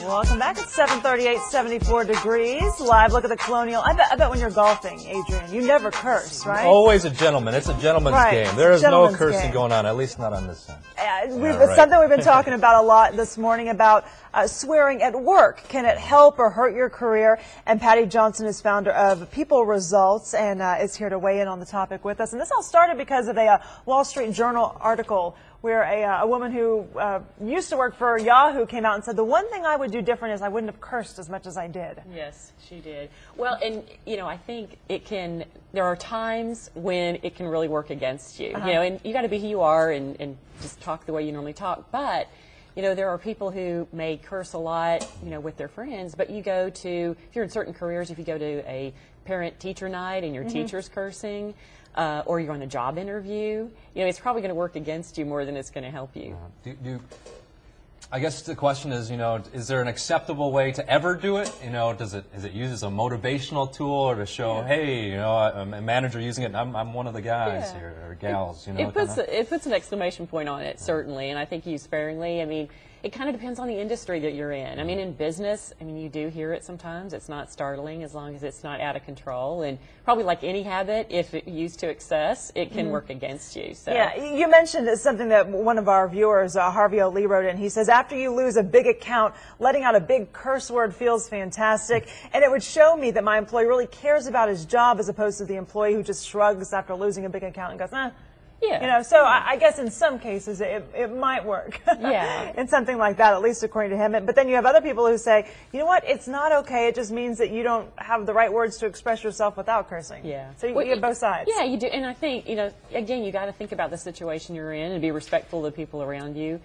Welcome back. It's 7:38, 74 degrees. Live look at the Colonial. I bet when you're golfing, Adrian, you never curse, right? Always a gentleman. It's a gentleman's game. There is no cursing going on, at least not on this side. It's something we've been talking about a lot this morning about swearing at work. Can it help or hurt your career? And Patti Johnson is founder of PeopleResults and is here to weigh in on the topic with us. And this all started because of a Wall Street Journal article where a woman who used to work for Yahoo came out and said, the one thing I would do different is I wouldn't have cursed as much as I did. Yes, she did. Well, and, you know, I think there are times when it can really work against you. You know, and you got to be who you are and just talk the way you normally talk. But, you know, there are people who may curse a lot, you know, with their friends. But you go to, if you're in certain careers, if you go to a parent-teacher night and your teacher's cursing, or you're on a job interview, you know, it's probably going to work against you more than it's going to help you. I guess the question is, you know, is there an acceptable way to ever do it? You know, is it used as a motivational tool or to show, hey, you know, I'm a manager using it, and I'm one of the guys here, or gals, you know? It puts an exclamation point on it, certainly, and I think used sparingly. I mean, it kind of depends on the industry that you're in. I mean, in business, I mean, you do hear it sometimes. It's not startling as long as it's not out of control. And probably like any habit, if it used to excess, it can work against you. So. Yeah, you mentioned something that one of our viewers, Harvey O'Lee, wrote in. He says, after you lose a big account, letting out a big curse word feels fantastic. And it would show me that my employee really cares about his job as opposed to the employee who just shrugs after losing a big account and goes, eh. Yeah. You know, so I guess in some cases it might work. Yeah. In something like that, at least according to him. But then you have other people who say, you know what, it's not okay. It just means that you don't have the right words to express yourself without cursing. Yeah. So you get both sides. Yeah, you do. And I think, you know, again, you got to think about the situation you're in and be respectful of the people around you.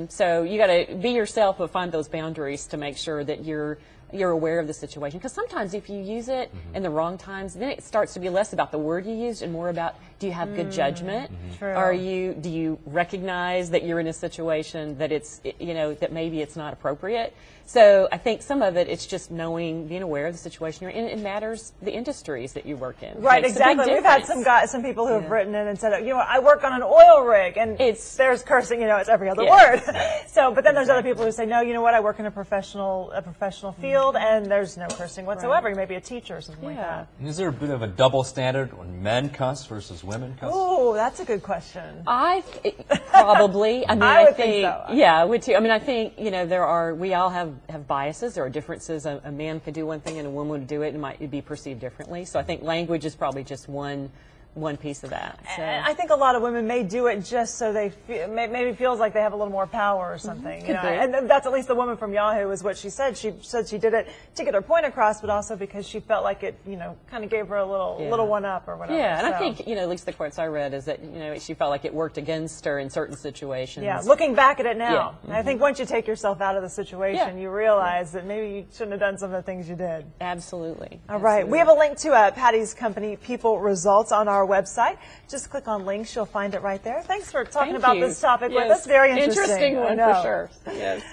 So you got to be yourself, but find those boundaries to make sure that you're aware of the situation. Because sometimes if you use it in the wrong times, then it starts to be less about the word you used and more about, do you have good judgment? True. Do you recognize that you're in a situation that it's, you know, that maybe it's not appropriate? So I think some of it, it's just knowing, being aware of the situation you're in. It matters the industries that you work in. Right, exactly. We've had some people who have written in and said, you know, I work on an oil rig, and there's cursing, you know, it's every other word. So, but then there's other people who say, no, you know what, I work in a professional field, and there's no cursing whatsoever. You may be a teacher or something like that. And is there a bit of a double standard when men cuss versus women cuss? Oh, that's a good question. Probably. I mean, I would think so. Yeah, I would too. I mean, I think, you know, we all have biases. There are differences. A man could do one thing and a woman would do it, and it might be perceived differently. So I think language is probably just one piece of that. So. And I think a lot of women may do it just so they maybe feels like they have a little more power or something. You know? And that's at least the woman from Yahoo is what she said. She said she did it to get her point across, but also because she felt like it, you know, kind of gave her a little one up or whatever. Yeah, and I think, you know, at least the quotes I read is that, you know, she felt like it worked against her in certain situations. Yeah, looking back at it now, I think once you take yourself out of the situation, you realize that maybe you shouldn't have done some of the things you did. Absolutely. All right, we have a link to Patti's company, PeopleResults, on our website. Just click on links, you'll find it right there. Thanks for talking about this topic with us. Very interesting. Interesting one for sure. Yes.